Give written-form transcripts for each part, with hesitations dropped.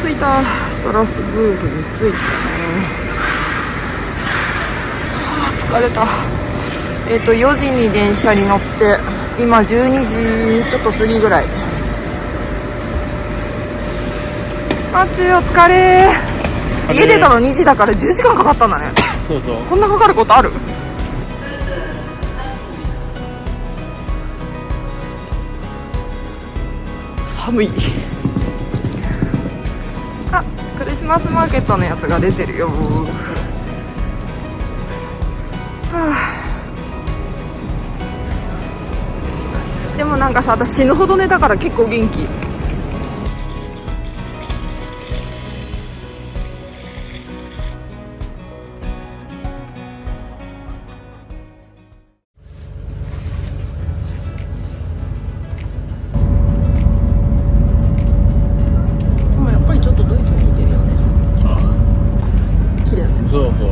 着いた。ストラスブールに着いたね。疲れた。4時に電車に乗って今12時ちょっと過ぎぐらい。マッチお疲れ。家出たの2時だから10時間かかったんだね。そうそう。こんなかかることある？寒い。あ、クリスマスマーケットのやつが出てるよ。はあ、でもなんかさ、私死ぬほど寝たから結構元気。そうそう。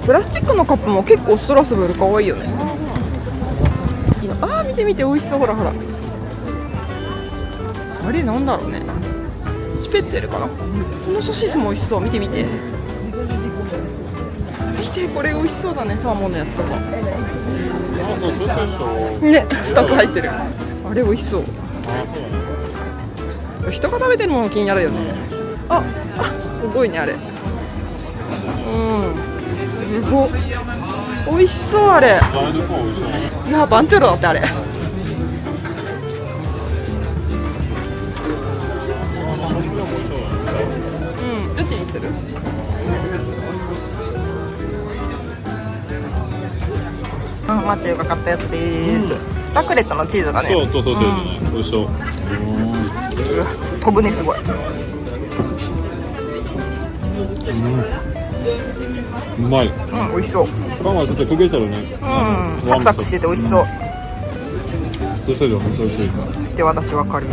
プラスチックのカップも結構ストラスブール可愛いよね。いいな。あー、見て見て、美味しそう。ほらほら、あれなんだろうね。シュペッテルかな。このソシスも美味しそう。見て見て見て、これ美味しそうだね。サーモンのやつとかね、2つ入ってる。あれ美味しそう。人が食べてるもの気になるよね。あ、すごいねあれ。すごい美味しそう。あれ、いや、バントゥーロだってあれ。どっちにする？マチューが買ったやつです。ラクレットのチーズがね、そうそうそう、美味しそう。飛ぶね、すごい。うまい。美味しそう。パンはちょっと焦げてるね。サクサクしてて美味しそう。そして美味しい。そして私はカレー。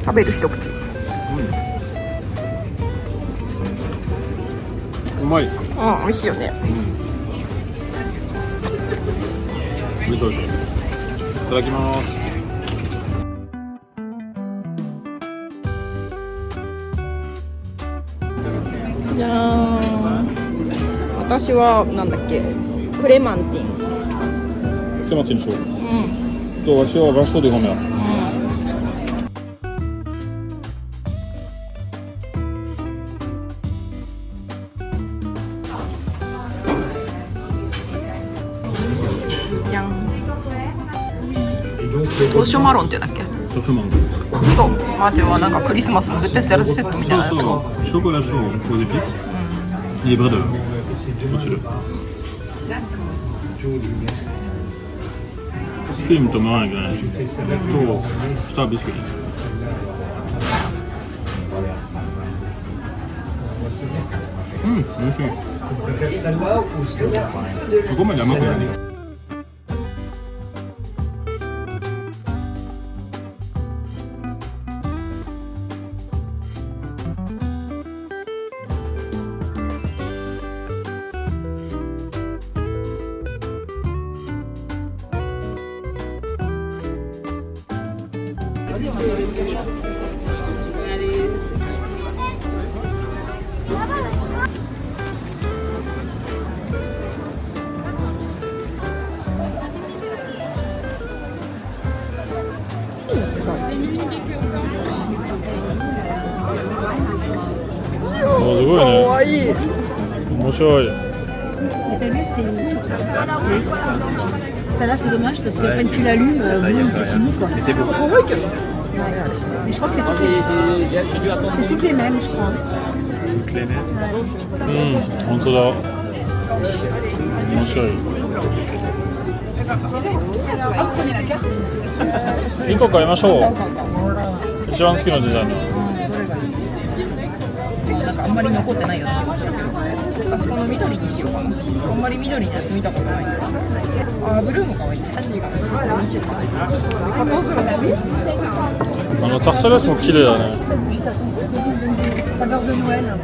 食べる一口。うまい。美味しいよね。美味しい。いただきます。じゃーん。私はなんだっけ、クレマンティン。クレマンティンでしょ。と、私はラッシュでごめん。トーショマロンって言うんだっけ。ショマンゴとマテはなんかクリスマススペシャルセットみたいなやつをショコラショーポジピスリブラドルどちらクリームとマーガンとスタービスケット美味しいそこまで甘くないすごいね。かわいい。面白い。T'as vu, c'est. Celle-là, c'est dommage parce qu'après que tu l'allumes, boum, c'est fini quoi. C'est beau. Ah ouais, que... Mais je crois que c'est toutes les mêmes, je crois. 本当だ。面白い。1個買いましょう。一番好きなデザインの。どれがいい？なんかあんまり残ってないよね。あそこの緑にしようかな。あんまり緑のやつ見たことないです。あ、ブルーも可愛い。タクサレスも綺麗だね。Saveur de Noël.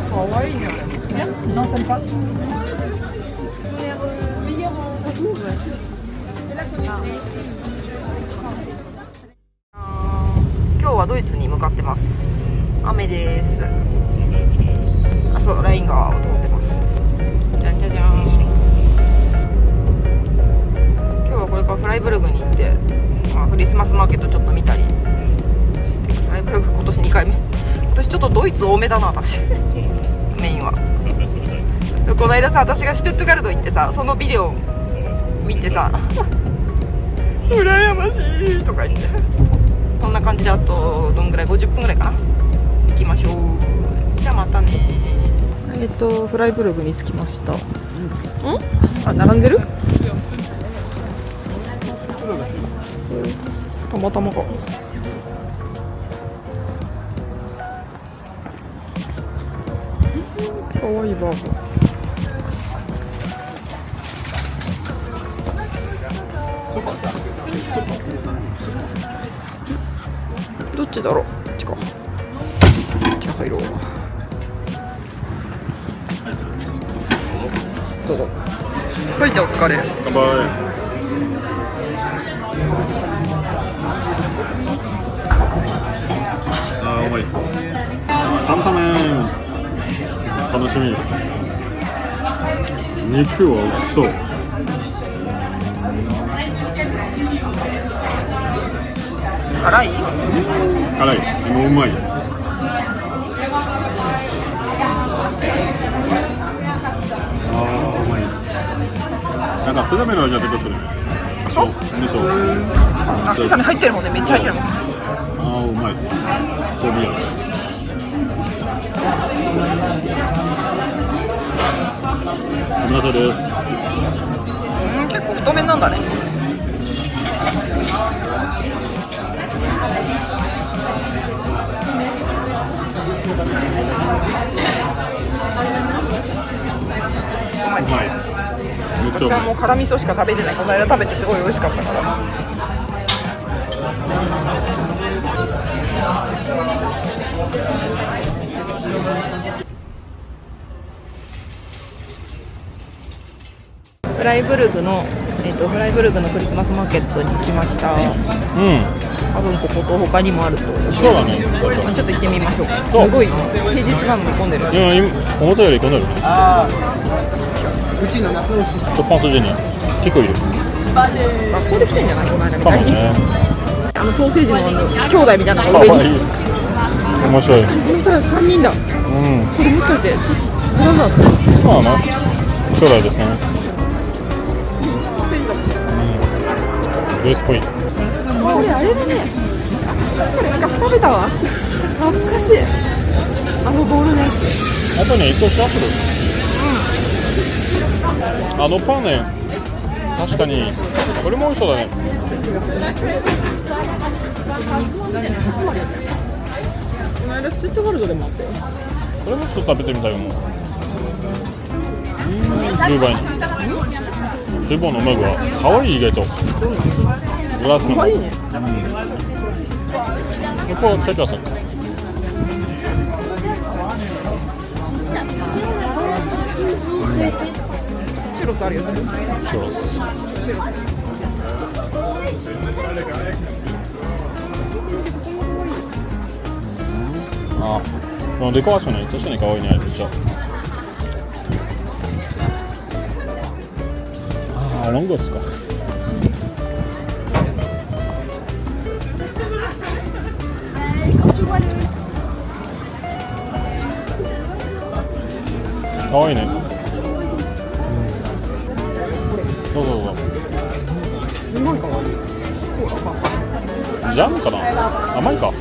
可愛いね。 Non, t'aimes pas? 今日はドイツに向かってます。雨です。あ、そう、ライン川を通ってます。じゃんじゃじゃん。今日はこれからフライブルグに行って、クリスマスマーケットちょっと見たりして、フライブルグ今年2回目。今年ちょっとドイツ多めだな、私。メインは。この間さ、私がシュトゥットガルト行ってさ、そのビデオ見てさ羨ましいとか言って、そんな感じであとどんぐらい50分ぐらいかな、行きましょう。じゃあまたね。フライブルグに着きました。あ、並んでる？たまたまか。かわいいバーガー。どっちだろう。こっちか。こっち入ろう。どうぞ。はい、じゃあお疲れ。乾杯。あ、うまい。担々麺楽しみ。肉は美味しそう。辛い？辛い。でもうまい。ああ、うまい。なんかスザメの味が出てくる。そう？味噌。あ、セサミ入ってるもんね。めっちゃ入ってるもん。ああ、うまい。そうみや。ごめんなさいです。結構太麺なんだね。うまいっすね。私はもう辛味噌しか食べてない。この間食べてすごい美味しかったから。フライブルグのクリスマスマーケットに来ました。多分ここと他にもあると。そうだね。ちょっと行ってみましょうか。すごい平日なのに混んでる。いや、思ったより混んでるね。トッパンスジェニア結構いる。学校で来てんじゃない？この間みかもたいに。ね。ソーセージの兄弟みたいなのが上に。面白い。この人は3人だ。これもしかしてなんだ？そうなの？将来ですね。ドイツっぽい。わこれあれだね。これ昔食べたわ。懐かしい。あのボールね。あとね、1個シャッフル。あのパンね、確かにこれも美味しそうだね。この間ステッドワールドでもあったよ。これもちょっと食べてみたいよもう。10倍に。10倍のうまいわ。可愛い意外と。グラスの。可愛いね。ここチェックさん。チュロスあるよね。チュロス。あ、このデコレーションね、確かに可愛いね、めっちゃ。あ、ロングスか。可愛いね。そうそうそう。うまいかも。ジャムかな。甘いか。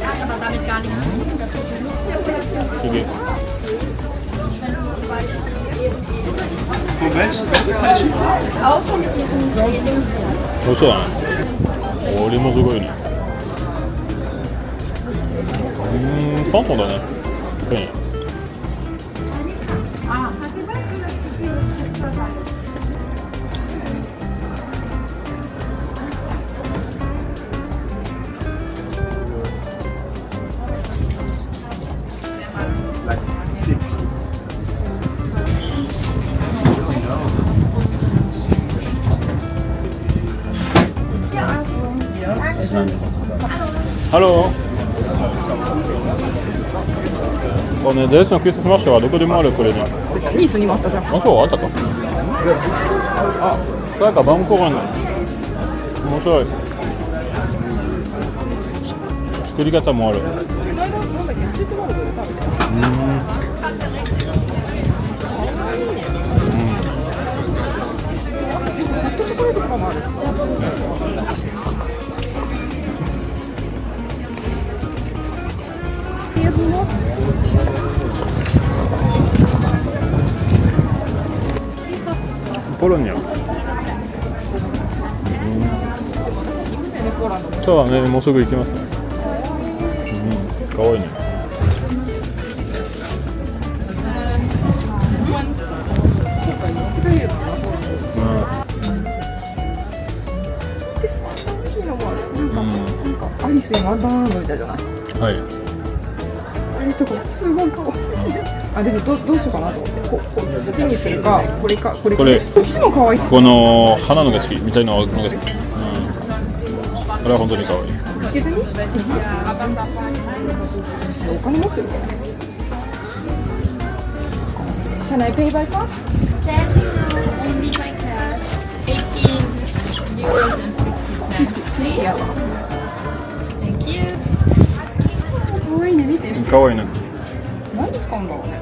すげえ。美味しそうだね。これもすごいね。3本だね。これね。ハロー。これね、ドイツのクリスマスはどこでもあるこれね。ニースにもあったじゃん。あ、そう、あったか。あ、そうか、バンコクの。面白い。作り方もある。ホットチョコレートとかもある。ポロニャ。そうだね、もうすぐ行きますね。かわいいね。なんかアリスのアンダーアームみたいじゃない。はい。あれとかすごいかわいい。あ、でもどうしようかなと思って。こっちにするか、これか、これ。こっちも可愛い。この花のが好きみたいなのが好き。これは本当に可愛い。つけずに？お金持ってるから。Can I pay by card? Only by cash. 18 euros and 50 cents, please. Thank you. 可愛いね、見て見て。可愛いね。何に使うんだろうね。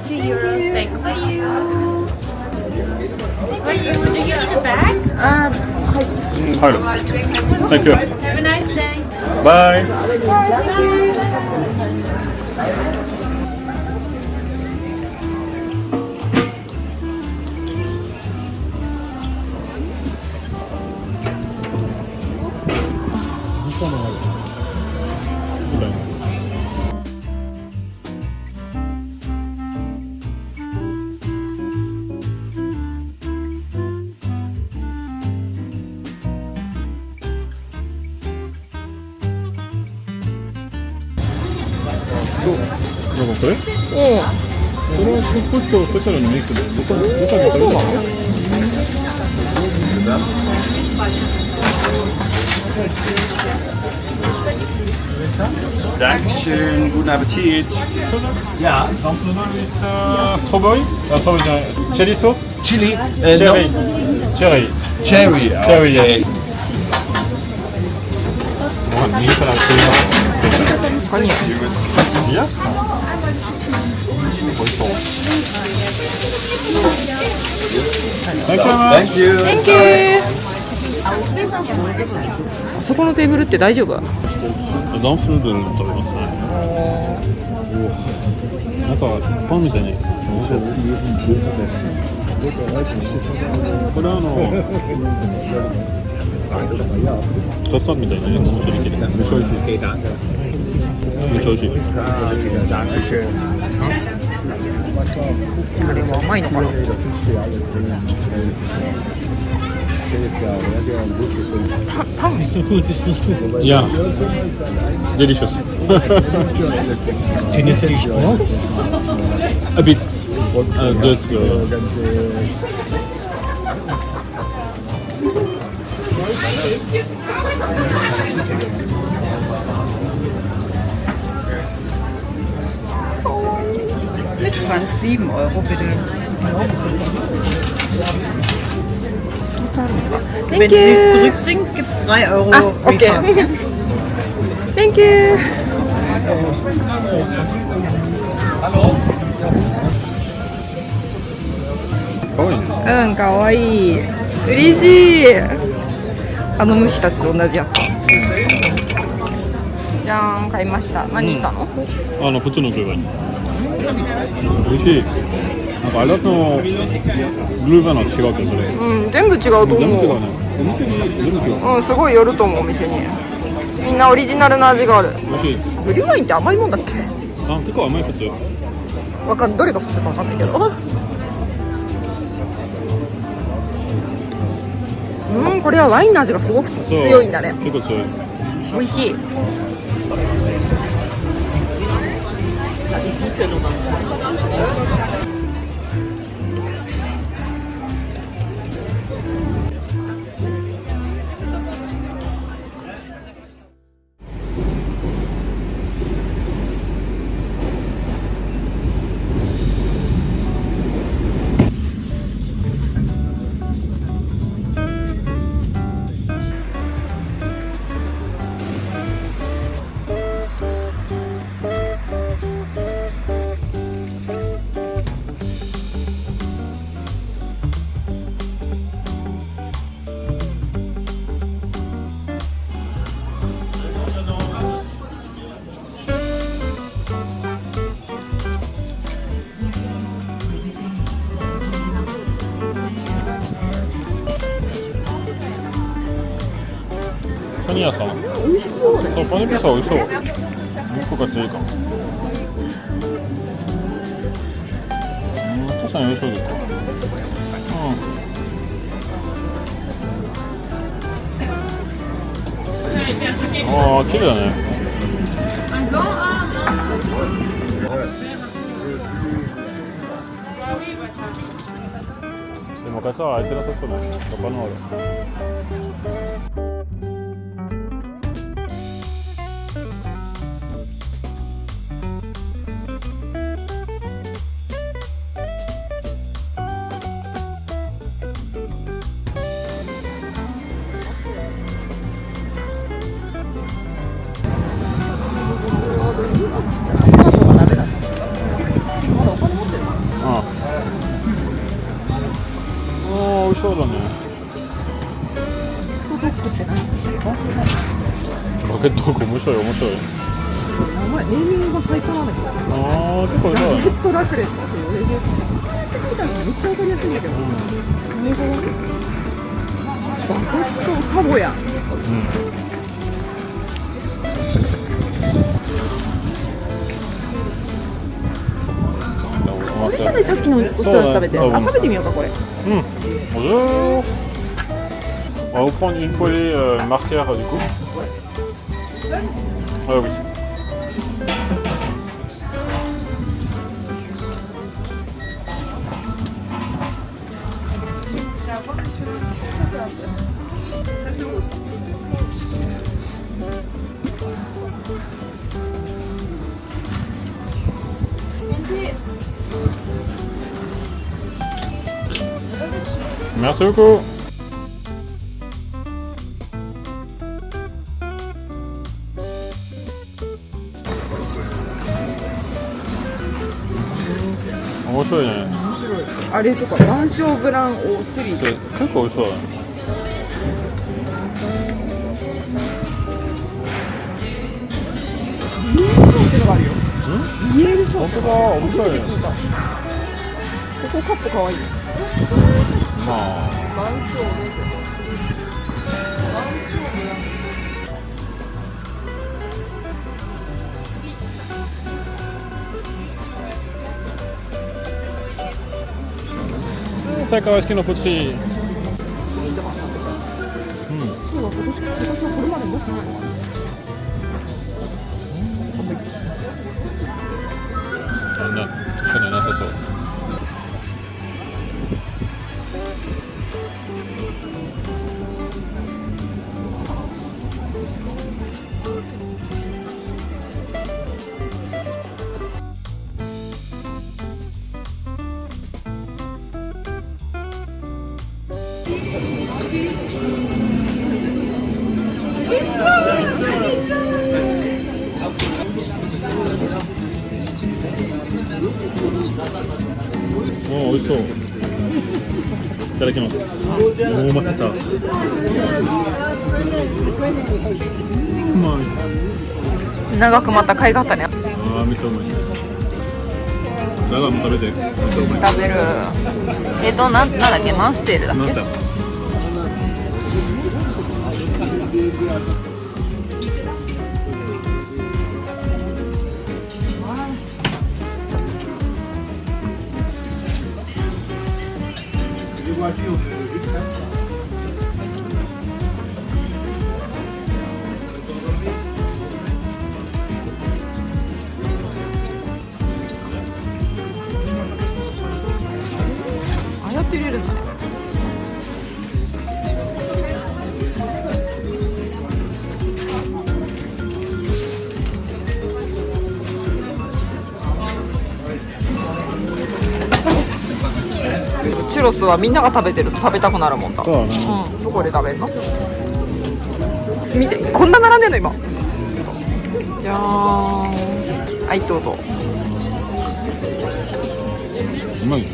2 euros. Thank you. It's for you. Do you need a bag? あー、はい。入る。Thank you. Have a nice day. Bye. Bye. どここれ？これはショップとスペシャルにミックスで。どこに食べたの？Dankeschön, guten Appetit. Ja, Strawberry? Strawberryじゃない。チェリーソース？ Chili, Cherry. no, Cherry. Cherry. Cherry, Okay. 右から作ります。他に。いや。美味しそう。Thank you. Thank you. Thank you. あそこのテーブルって大丈夫？ダンフルードル食べますね。なんかパンみたいに美味しい。これはカスタードみたいにね、もちろんできる。めっちゃ美味しい。めっちゃ美味しい。あれは甘いのかな。Yeah, delicious. A bit. Just. 7 Euro für den. Wenn sie es zurückbringt, gibt es 3 Euro. Ah, okay. Thank you. Hallo. うん、かわいい。嬉しい。あの虫たちと同じやつ。じゃーん、買いました。何したの？普通のグルーバー。美味しい。なんかあれだとグルーバーの違うけどね。うん、全部違うと思う。全部違うね。お店に全部違う。うん、すごい寄ると思う、お店に。みんなオリジナルの味がある。美味しい。ブリューワインって甘いもんだっけ？あ、結構甘い普通。どれが普通かわかんないけど。うん、これはワインの味がすごく強いんだね。結構強い。美味しい。パニ屋さん。美味しそうだよ。そう、パニピザ美味しそう。もう一個買っていいかも。確かに美味しそうです。ああ、綺麗だね。でも傘は開いてなさそうだね。カパノール。美味しそうだね。バケットドッグ面白い面白い。名前ネーミングが最高なんだけど。ああ、結構いい。バケットラクレットって言われてる。めっちゃわかりやすいんだけど。バケットサボヤン。これじゃない、さっきのお人たち食べて。あ、食べてみようかこれ。Bonjour. On va vous prendre une poêlée marqueur du coup. Oui. Merci beaucoup.面白いね。あれとか、岩椒ブランオースリー。結構美味しそうだね。リエールショーってのがあるよ。リエールショー。本当だ、面白いね。聞いた。ここカップ可愛い。まあマンショーね。マンショーね。最高式のプチ。今年はこれまで出してないのかな。確かになさそう。おー、美味しそう。いただきます。もう待ってた。うまい。長くまた買いがあったね。ああ、めっちゃうまい。だがもう食べて。めっちゃうまい。食べる。なんだっけ、マンステールだっけ。なんだ。ああやって入れるんだね。チュロスはみんなが食べてると食べたくなるもんだ。そうだね。うん、どこで食べんの？見て、こんな並んでんの今。いやー、はいどうぞ。うまい。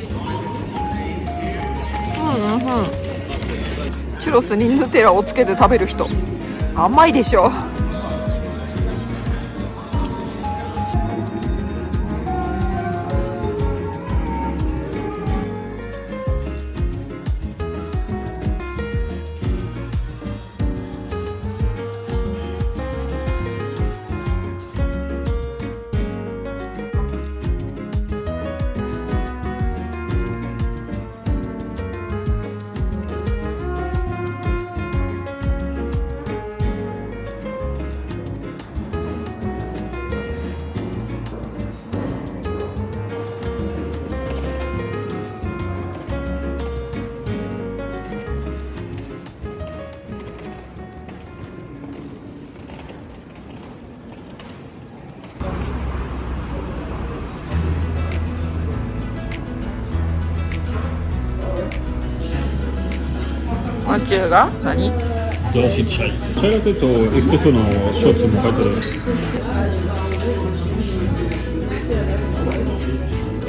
チュロスにヌテラをつけて食べる人、甘いでしょ。マチューが何？新しいチャイ。チャイラテとエスプレッソのショーツも書いてある。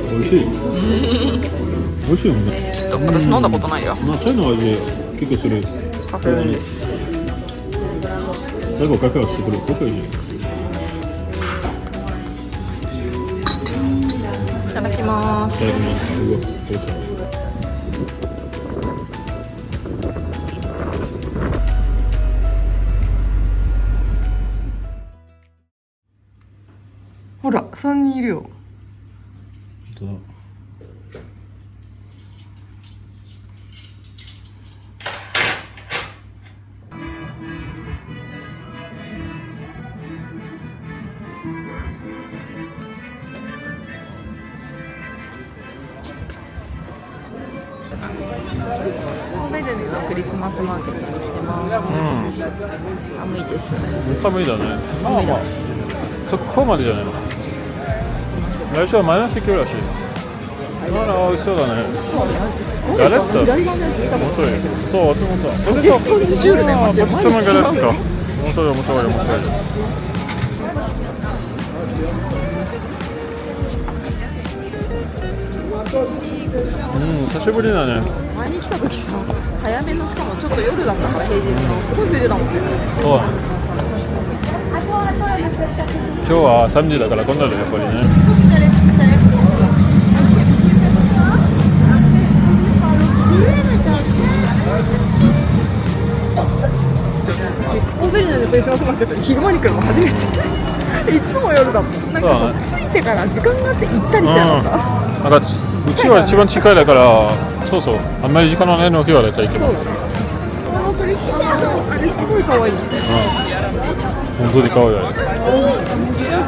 美味しい。美味しいよね。ちょっと私飲んだことないよ。まあチャイの味結構する。カフェです。最後カフェはしてくる。コーヒー美味しい。いただきます。いただきます。うわ、どうした。ほら、3人いるよ。本当だ。メルネのクリスマスマーケットに来てます。寒いですね。寒いだね。まあまあ、そこまでじゃないの。来週はマイナス9らしい。あら、美味しそうだね。ガレット。面白い。そう、私もさ。それと、スケジュールで待ちこっちもガレットか。面白い、面白い、面白い。久しぶりだね。前に来た時さ、早めのしかもちょっと夜だったから平日のすごい空いてたもんね。そう。今日は3時だから混んだね、やっぱりね。オーベリナでクリスマスマーケットに昼間に来るの初めていつも夜だもん。なんかさ、着いてから時間があって行ったりしてなかった、なんかうちは一番近いだから、そうそう、あんまり時間のないの日は大体行けます。このクリスマスあれすごい可愛い。本当に可愛い。す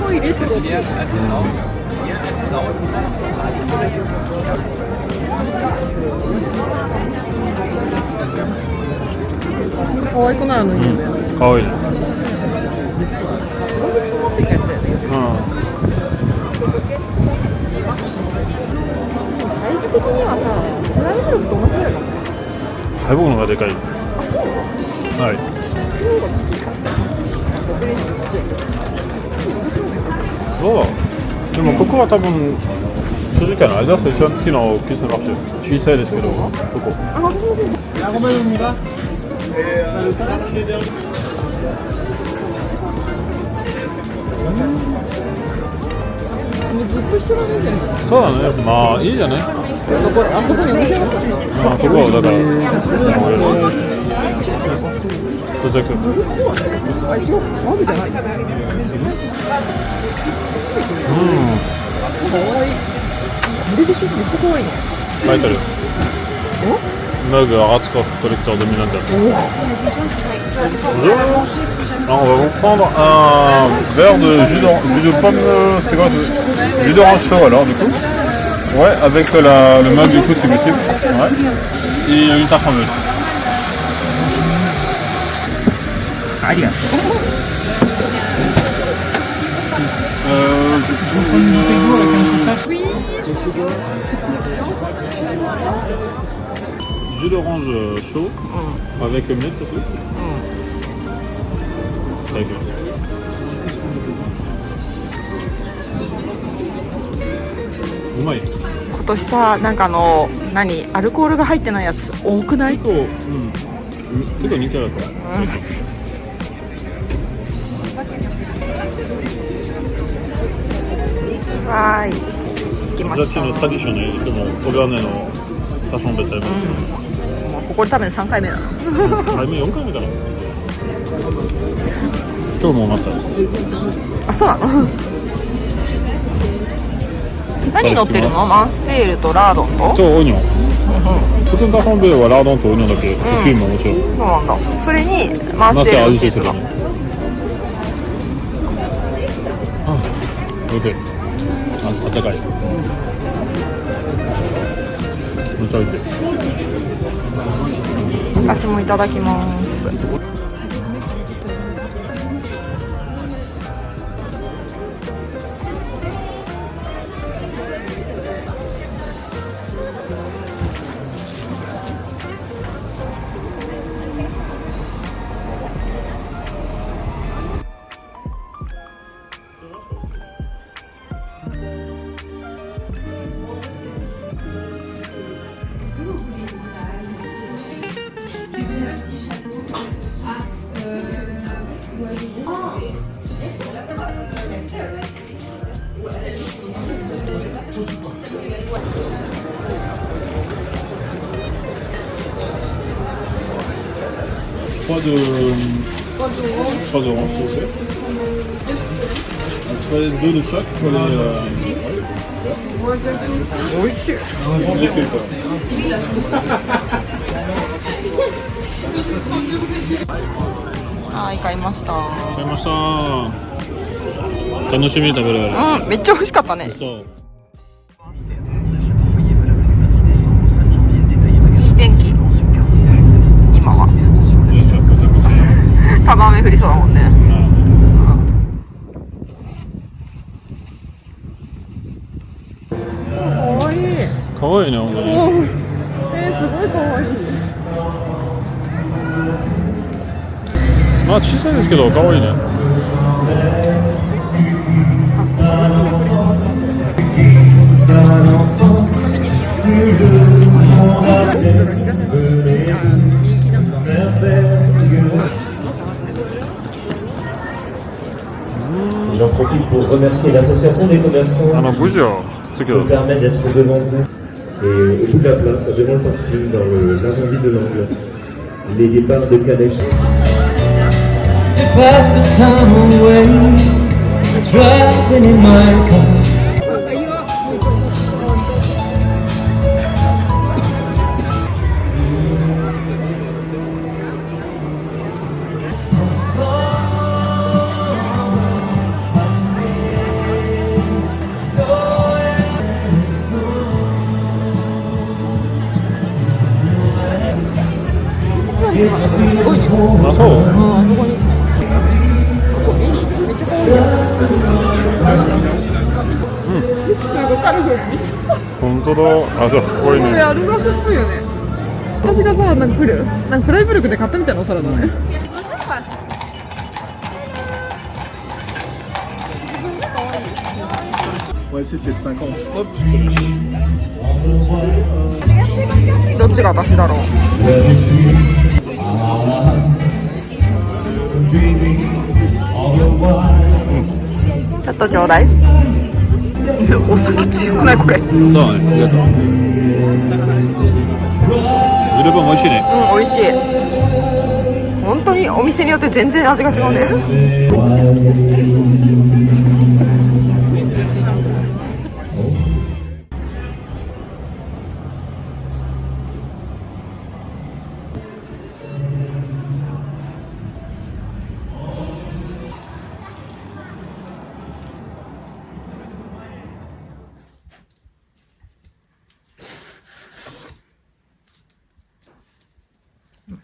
ごいレトロって。可愛くないのいいんだよね。可愛い。サイズ的にはさ、フライブルクと同じぐらいかもね。ハイボールの方がでかい。あ、そうなの？はい。雲がちっちゃいか。僕にちっちゃい。そう。でもここは多分正直なアイダス一番好きなピースのマーシェ。小さいですけど、ここ。あ、私もそう。もうずっと一緒だね。そうだね。まあいいじゃない。あそこにお店ますよ。まあここはだから。到着。あ、違う。マグじゃない。可愛い。あれでしょ。めっちゃ可愛いね。書いてある。Mug Ratzkoff collecteur dominant. On va vous prendre un verre de jus de pomme, c'est quoi jus d'orange chaud alors du coup. Ouais, avec le mug du coup si possible. Ouais. Et une tarte en mousse. Jus d'orange chaud avec le miel aussi. Très bien. うまい。今年さ、なんか何アルコールが入ってないやつ多くない？結構人気あるから。はい、行きました。私のトラディショナルいつもこれはねタションベ食べます。もうここで食べる3回目だな。4回目かな。今日もマスターです。あ、そうなの？何乗ってるの？マンステールとラードンと？とオニオン。普通のタションベはラードンとオニオンだけ。クリームももちろん。そうなんだ。それにマンステールのチーズが。おいしい。あったかい。めっちゃおいしい。私もいただきます。3 oranges, s'il vous plaît. Après 2 de chaque.はい、買いました。買いました。楽しみに食べられる。うん、めっちゃ美味しかったね。そう。いい天気。今は。多分雨降りそうだもんね。可愛い。かわいいね、本当に。すごい可愛い。まあ小さいですけど、かわいいね。profite pour remercier l'association des commerçants 無事よつけ qui ど nous permet d'être devant vous. Et au bout de la place, devant le parking, dans l'arrondi de l'angle, les départs de Kadesh. To pass the time away, driving in my car.あ、そうあそこにここミニめっちゃ可愛いやんすごいカラフルに本当だ。あ、じゃあすごいね。これアルザスっぽいよね私がさ、なんかフライブルクで買ったみたいなお皿だねどっちが私だろう。ちょっとちょうだい。お酒強くないこれ。そうね、ありがとう。十分美味しいね。うん、美味しい。本当にお店によって全然味が違うね。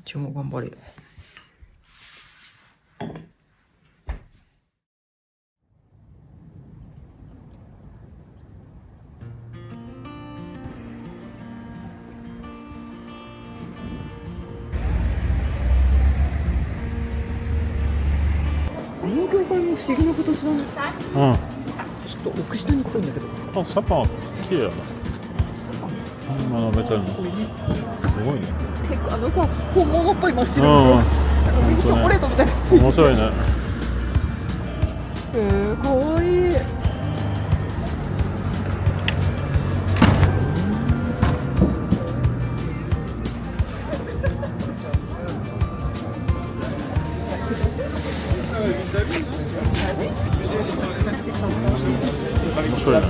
注文頑張れよ。勉強会も不思議なこと知らないうん。ちょっと奥下に来るんだけどあ、サパン綺麗だな。今のメタルの。すごいね。結構さ、本物っぽい真っ白うん。ですよチョコレートみたいなやつ面白いね。かわいい面白いね。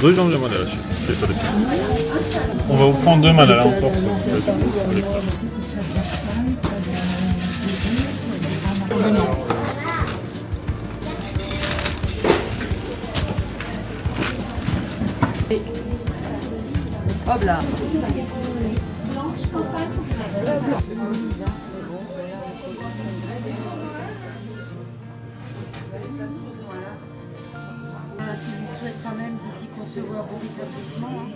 deux jambes de modèle, je suis désolé. On va vous prendre deux modèles encore. Hop là. Tu lui souhaites quand même d'ici concevoir bon établissement.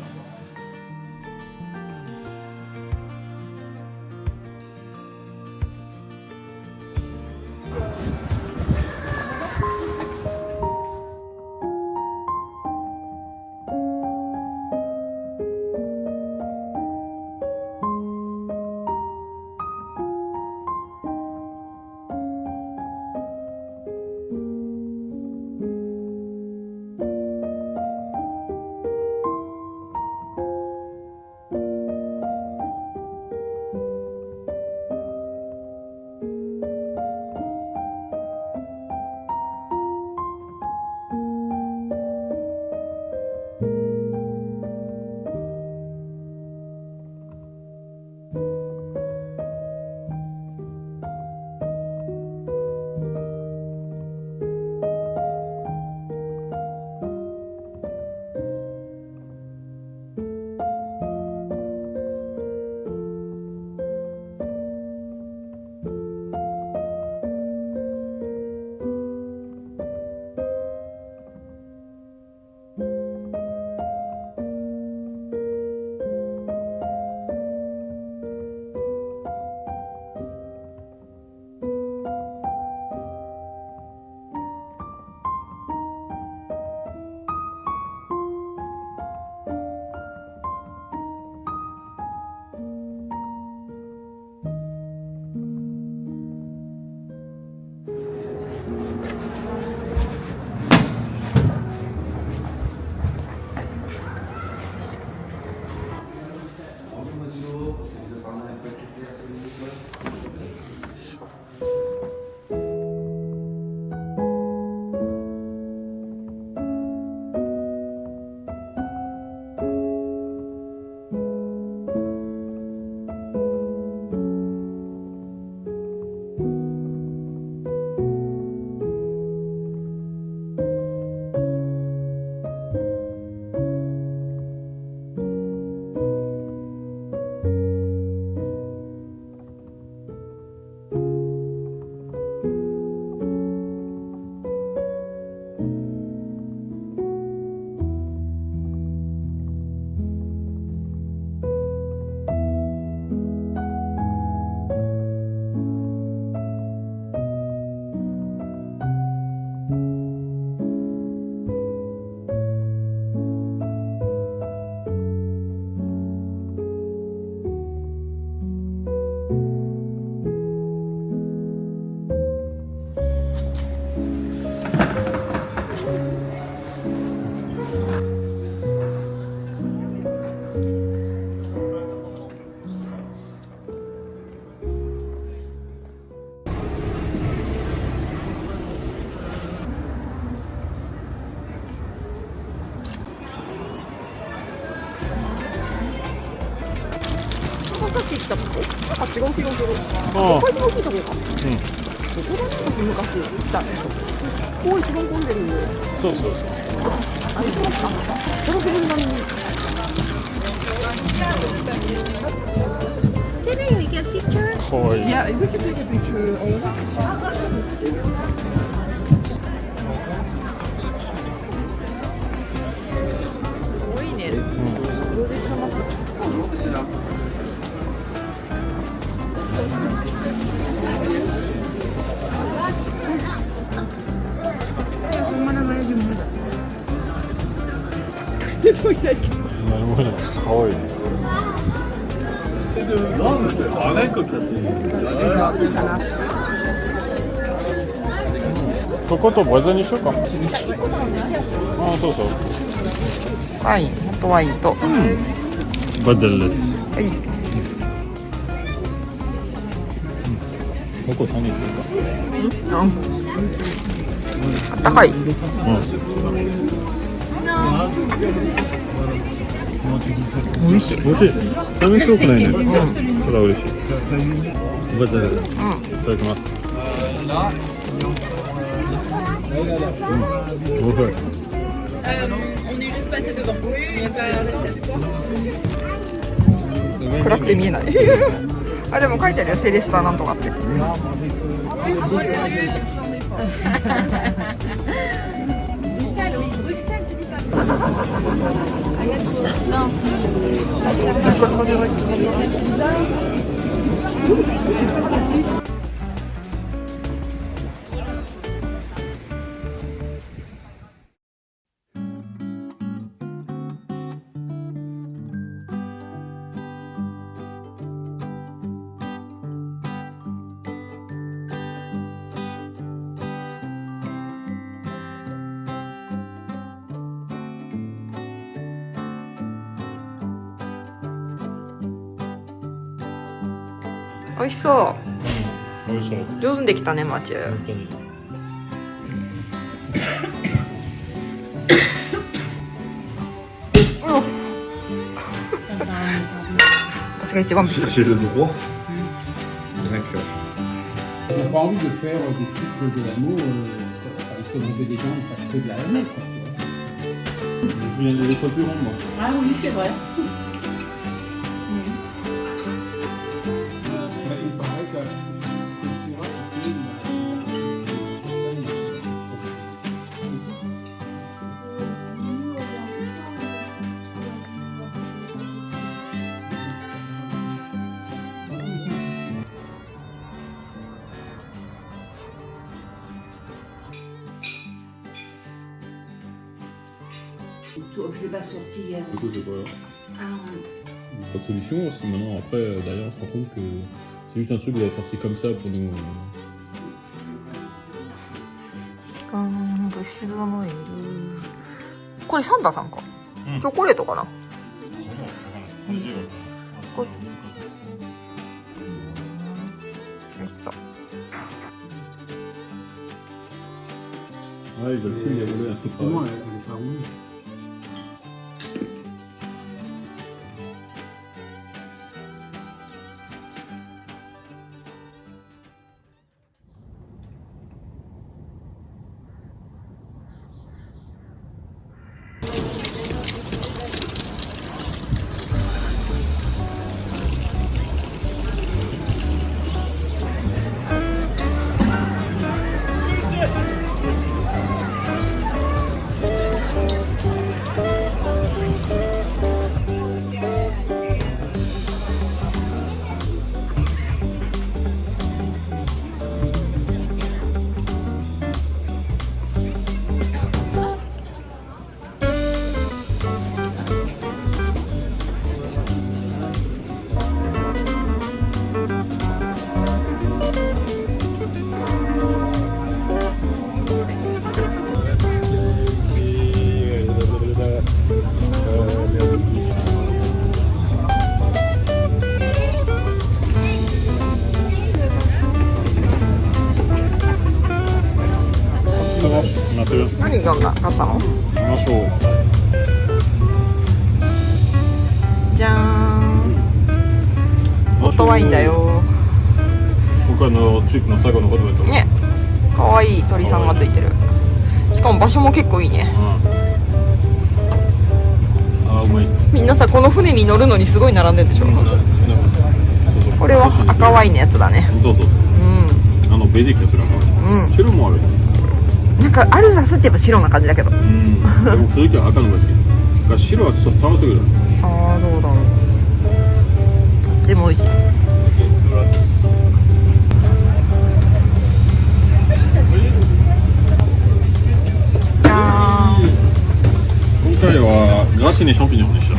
なんか違う気がする。ああこれ一番大きいとこか。うんここだけ昔来たね。ここ一番混んでるんで。そうそうそうあれしますか。そのセブン並みに。かわいい Yeah, we can take a picture. 多いね。何もないかわいいこことバザにしようかああそうそうワイン、ホットワインと。バゼルですはい。ここ何するかあったかい。美味しい。美味しいダメ強くないねそれは嬉しいバゼルいただきますおい暗くて見えない。あ、でも書いてあるよ、セレスタなんとかって。美味しそう。美味しそう上手にできたね、マチュ。本当に私が一番びっくりした。 le droit. D'accord. On n'a pas envie de faire des cycles de l'anneau, ça risque de lever des gens et ça crée de la haine, quoi, tu vois. Je viens de l'école plus rondement Ah oui, c'est vrai. Il paraît que Christina aussi, Je l'ai pas sorti hier. Du coup c'est pas Ah, pas de solution aussi maintenant après d'ailleurs on se rend compte que c'est juste un truc que vous avez sorti comme ça pour nous ブシドノエル。これサンタさんか。うんチョコレートかな。これ。よいしょ。 Ouais ils veulent plus y rouler un truc effectivement, elle est pas rouge. Matériaux. 何が買ったの？ Un chaud. じゃーん。Un トワインだよ。他の地域の最後の言葉とね、かわいい鳥さんがついてる。しかも場所も結構いいね。あ、うまい。みんなさ、この船に乗るのにすごい並んでんでしょ。これは赤ワインのやつだね。そうそう。うん、ベージックやつが赤。白もある。なんかアルザスって言えば白な感じだけど。でも正直は赤のが好き。が白はちょっと寒すぎる。ああ、どうだろう。どっちも美味しい。今回はガチにシャンピニョンでした。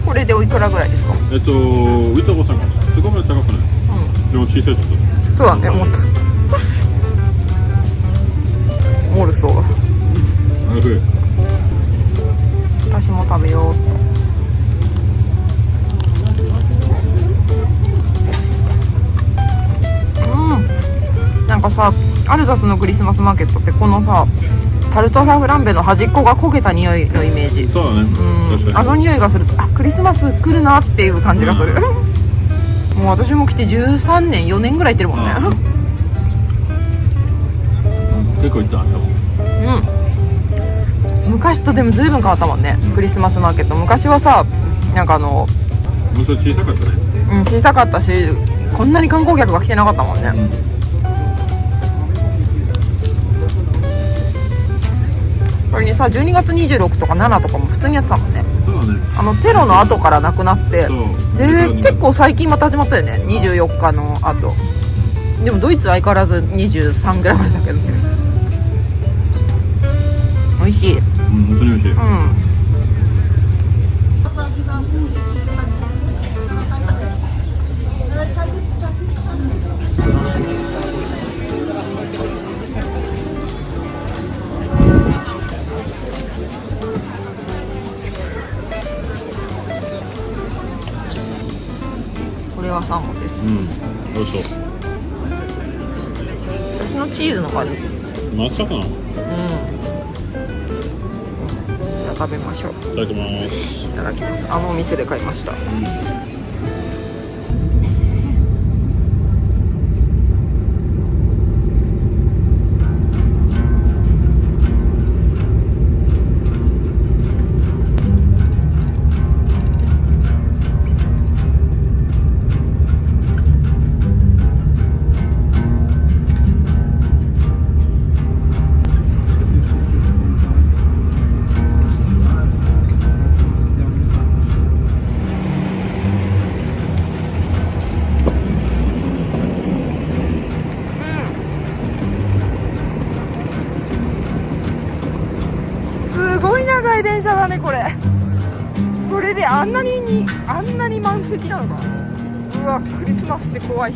これでおいくらぐらいですか？ウィタゴさんがすごい高くない？でも小さいちょっと。そうだね、もっとモルソーが。私も食べようっと。なんかさ、アルザスのクリスマスマーケットってこのさ、タルトラフランベの端っこが焦げた匂いのイメージ。そうだね。あの匂いがすると、あ、クリスマス来るなっていう感じがする。もう私も来て13年4年ぐらい行ってるもんね。結構行ったんだもん。昔とでも随分変わったもんね、クリスマスマーケット。昔はさ、なんかもうちょっと小さかったね。小さかったし、こんなに観光客が来てなかったもんね。これにさ、12月26とか7とかも普通にやってたもんね。そうだね。テロの後からなくなって、で結構最近また始まったよね、24日の後。でもドイツ相変わらず23ぐらいまでだけどね。美味しい。本当に美味しい。これはサーモンです。どうしよ私のチーズの感じ。まさかな。じゃあ食べましょう。いただきます。いただきます。あのお店で買いました。すごい長い電車だねこれ。それであんなに満席なのか。うわ、クリスマスって怖い。